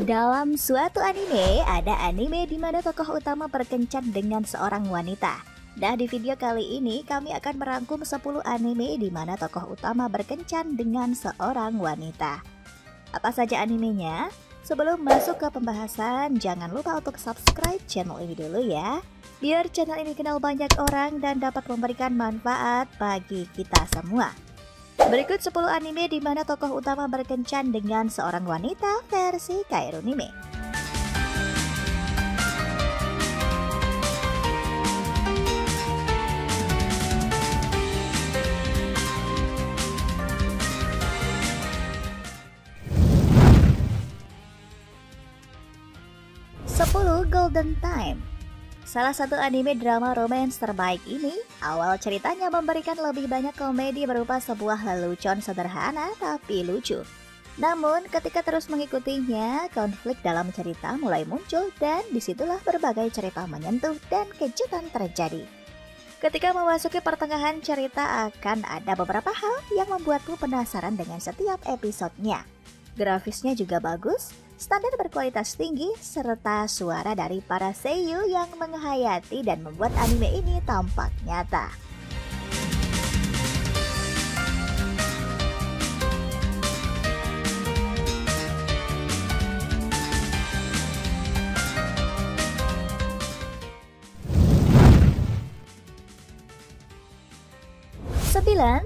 Dalam suatu anime, ada anime di mana tokoh utama berkencan dengan seorang wanita. Nah, di video kali ini kami akan merangkum 10 anime di mana tokoh utama berkencan dengan seorang wanita. Apa saja animenya? Sebelum masuk ke pembahasan, jangan lupa untuk subscribe channel ini dulu ya, biar channel ini kenal banyak orang dan dapat memberikan manfaat bagi kita semua. Berikut 10 anime di mana tokoh utama berkencan dengan seorang wanita versi Kairunime. Golden Time. Salah satu anime drama romance terbaik ini, awal ceritanya memberikan lebih banyak komedi berupa sebuah lelucon sederhana tapi lucu. Namun ketika terus mengikutinya, konflik dalam cerita mulai muncul dan disitulah berbagai cerita menyentuh dan kejutan terjadi. Ketika memasuki pertengahan cerita akan ada beberapa hal yang membuatmu penasaran dengan setiap episodenya. Grafisnya juga bagus, standar berkualitas tinggi, serta suara dari para seiyuu yang menghayati dan membuat anime ini tampak nyata.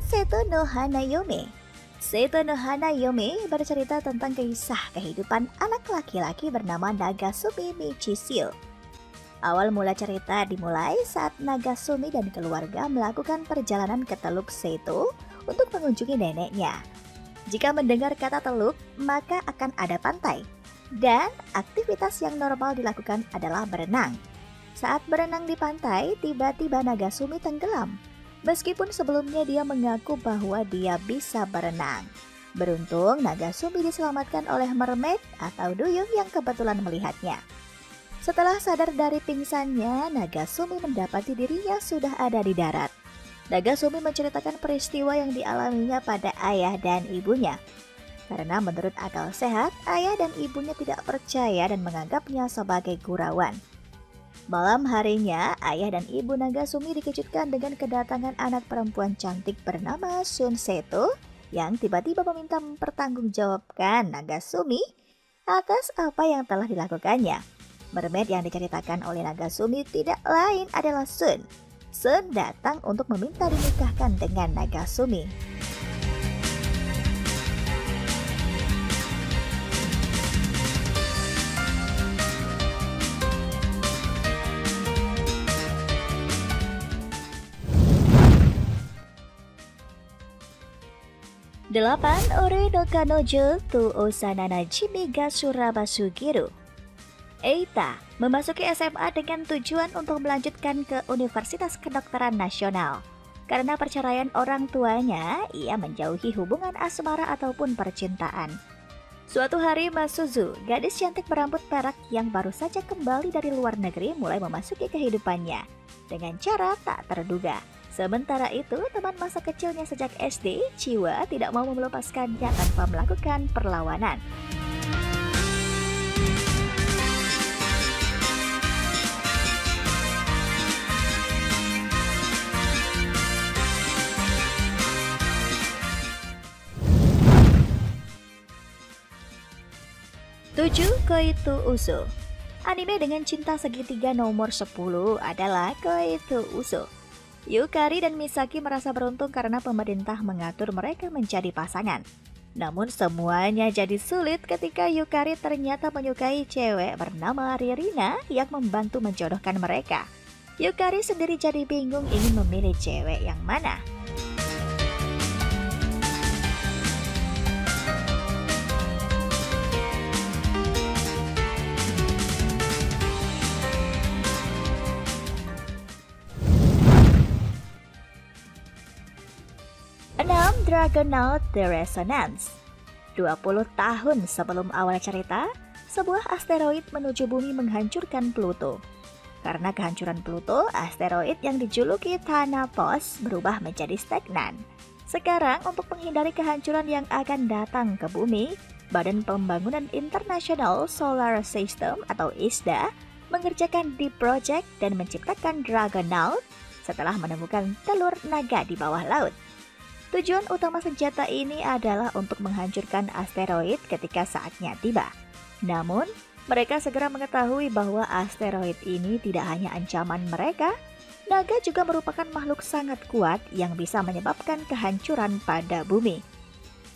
Seto no Hanayome. Seto no Hanayome bercerita tentang kisah kehidupan anak laki-laki bernama Nagasumi Michishio. Awal mula cerita dimulai saat Nagasumi dan keluarga melakukan perjalanan ke Teluk Seto untuk mengunjungi neneknya. Jika mendengar kata teluk, maka akan ada pantai. Dan aktivitas yang normal dilakukan adalah berenang. Saat berenang di pantai, tiba-tiba Nagasumi tenggelam. Meskipun sebelumnya dia mengaku bahwa dia bisa berenang. Beruntung Nagasumi diselamatkan oleh mermaid atau duyung yang kebetulan melihatnya. Setelah sadar dari pingsannya, Nagasumi mendapati dirinya sudah ada di darat. Nagasumi menceritakan peristiwa yang dialaminya pada ayah dan ibunya. Karena menurut akal sehat, ayah dan ibunya tidak percaya dan menganggapnya sebagai gurauan. Malam harinya, ayah dan ibu Nagasumi dikejutkan dengan kedatangan anak perempuan cantik bernama Shun Seto yang tiba-tiba meminta mempertanggungjawabkan Nagasumi atas apa yang telah dilakukannya. Mermaid yang diceritakan oleh Nagasumi tidak lain adalah Shun. Shun datang untuk meminta dinikahkan dengan Nagasumi. Delapan Ore no Kanojo to Osana Najimi ga Surabasugiru. Eita memasuki SMA dengan tujuan untuk melanjutkan ke Universitas Kedokteran Nasional. Karena perceraian orang tuanya, ia menjauhi hubungan asmara ataupun percintaan. Suatu hari Masuzu, gadis cantik berambut perak yang baru saja kembali dari luar negeri, mulai memasuki kehidupannya dengan cara tak terduga. Sementara itu, teman masa kecilnya sejak SD, Chiwa, tidak mau melepaskannya tanpa melakukan perlawanan. Tujuh Koito Uso. Anime dengan cinta segitiga nomor 10 adalah Koito Uso. Yukari dan Misaki merasa beruntung karena pemerintah mengatur mereka menjadi pasangan. Namun semuanya jadi sulit ketika Yukari ternyata menyukai cewek bernama Ririna yang membantu menjodohkan mereka. Yukari sendiri jadi bingung ingin memilih cewek yang mana. Dragonaut The Resonance. 20 tahun sebelum awal cerita, sebuah asteroid menuju bumi menghancurkan Pluto. Karena kehancuran Pluto, asteroid yang dijuluki Thanatos berubah menjadi stagnan. Sekarang untuk menghindari kehancuran yang akan datang ke bumi, Badan Pembangunan Internasional Solar System atau ISDA mengerjakan Deep Project dan menciptakan Dragonaut setelah menemukan telur naga di bawah laut. Tujuan utama senjata ini adalah untuk menghancurkan asteroid ketika saatnya tiba. Namun, mereka segera mengetahui bahwa asteroid ini tidak hanya ancaman mereka, naga juga merupakan makhluk sangat kuat yang bisa menyebabkan kehancuran pada bumi.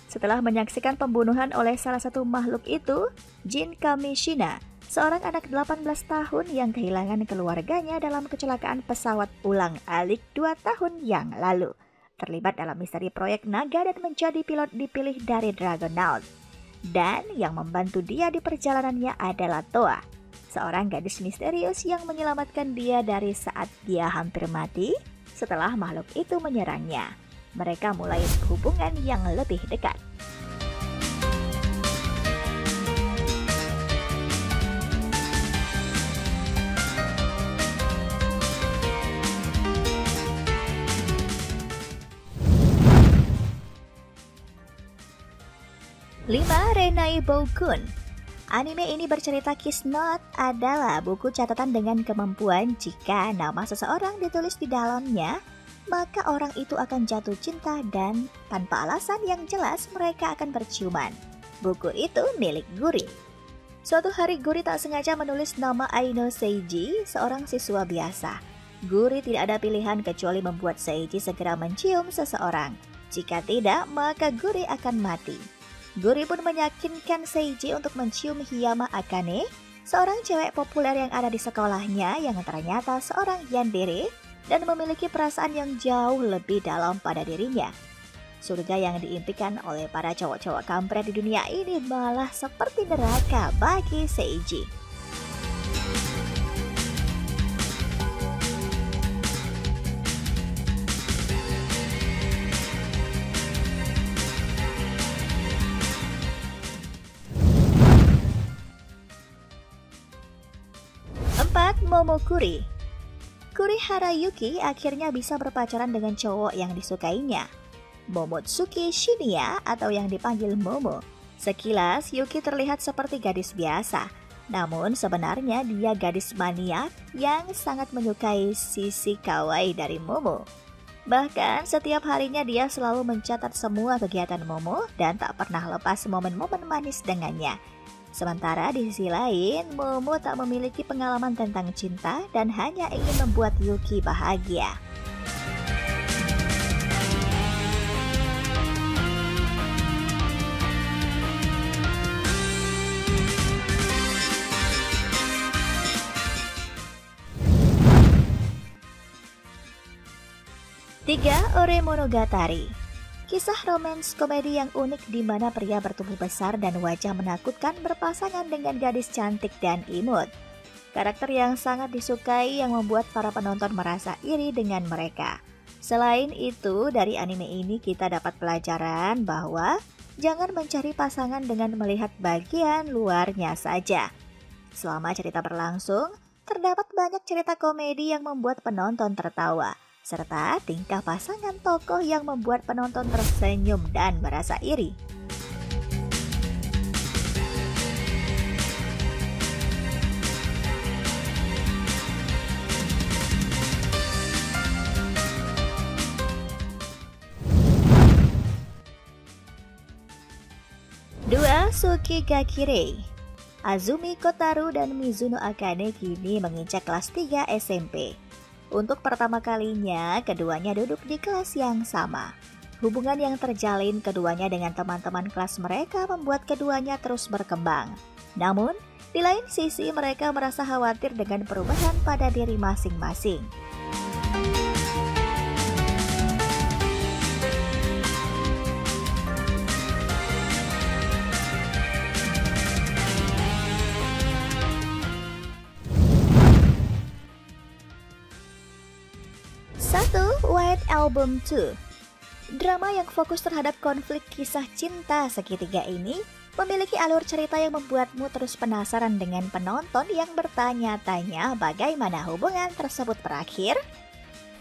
Setelah menyaksikan pembunuhan oleh salah satu makhluk itu, Jin Kamishina, seorang anak 18 tahun yang kehilangan keluarganya dalam kecelakaan pesawat ulang-alik 2 tahun yang lalu, terlibat dalam misteri proyek naga dan menjadi pilot dipilih dari Dragonaut. Dan yang membantu dia di perjalanannya adalah Toa, seorang gadis misterius yang menyelamatkan dia dari saat dia hampir mati setelah makhluk itu menyerangnya. Mereka mulai hubungan yang lebih dekat. Renai Boukun. Anime ini bercerita Kiss Note adalah buku catatan dengan kemampuan jika nama seseorang ditulis di dalamnya, maka orang itu akan jatuh cinta dan tanpa alasan yang jelas mereka akan berciuman. Buku itu milik Guri. Suatu hari Guri tak sengaja menulis nama Aino Seiji, seorang siswa biasa. Guri tidak ada pilihan kecuali membuat Seiji segera mencium seseorang. Jika tidak, maka Guri akan mati. Guri pun meyakinkan Seiji untuk mencium Hiyama Akane, seorang cewek populer yang ada di sekolahnya yang ternyata seorang yandere dan memiliki perasaan yang jauh lebih dalam pada dirinya. Surga yang diimpikan oleh para cowok-cowok kampret di dunia ini malah seperti neraka bagi Seiji. Momokuri. Kurihara Yuki akhirnya bisa berpacaran dengan cowok yang disukainya, Momotsuki Shinya atau yang dipanggil Momo. Sekilas Yuki terlihat seperti gadis biasa, namun sebenarnya dia gadis maniak yang sangat menyukai sisi kawaii dari Momo. Bahkan setiap harinya dia selalu mencatat semua kegiatan Momo dan tak pernah lepas momen-momen manis dengannya. Sementara di sisi lain, Momo tak memiliki pengalaman tentang cinta dan hanya ingin membuat Yuki bahagia. Ore Monogatari. Kisah romans komedi yang unik di mana pria bertubuh besar dan wajah menakutkan berpasangan dengan gadis cantik dan imut. Karakter yang sangat disukai yang membuat para penonton merasa iri dengan mereka. Selain itu, dari anime ini kita dapat pelajaran bahwa jangan mencari pasangan dengan melihat bagian luarnya saja. Selama cerita berlangsung, terdapat banyak cerita komedi yang membuat penonton tertawa, serta tingkah pasangan tokoh yang membuat penonton tersenyum dan merasa iri. Tsukigakure. Azumi Kotaru dan Mizuno Akane kini menginjak kelas 3 SMP. Untuk pertama kalinya, keduanya duduk di kelas yang sama. Hubungan yang terjalin keduanya dengan teman-teman kelas mereka membuat keduanya terus berkembang. Namun, di lain sisi mereka merasa khawatir dengan perubahan pada diri masing-masing. White Album 2. Drama yang fokus terhadap konflik kisah cinta segitiga ini memiliki alur cerita yang membuatmu terus penasaran dengan penonton yang bertanya-tanya bagaimana hubungan tersebut berakhir.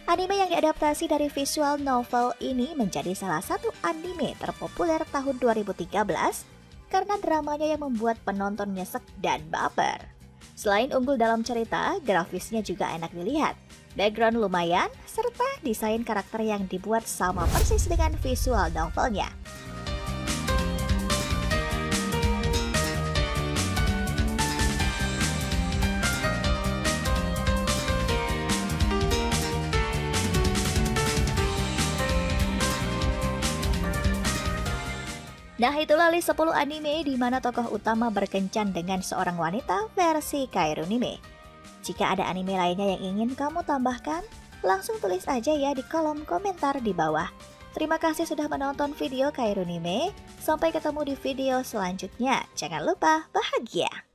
Anime yang diadaptasi dari visual novel ini menjadi salah satu anime terpopuler tahun 2013 karena dramanya yang membuat penonton nyesek dan baper. Selain unggul dalam cerita, grafisnya juga enak dilihat. Background lumayan, serta desain karakter yang dibuat sama persis dengan visual novelnya. Nah, itulah list 10 anime di mana tokoh utama berkencan dengan seorang wanita versi Kairunime. Jika ada anime lainnya yang ingin kamu tambahkan, langsung tulis aja ya di kolom komentar di bawah. Terima kasih sudah menonton video Kairunime. Sampai ketemu di video selanjutnya. Jangan lupa bahagia!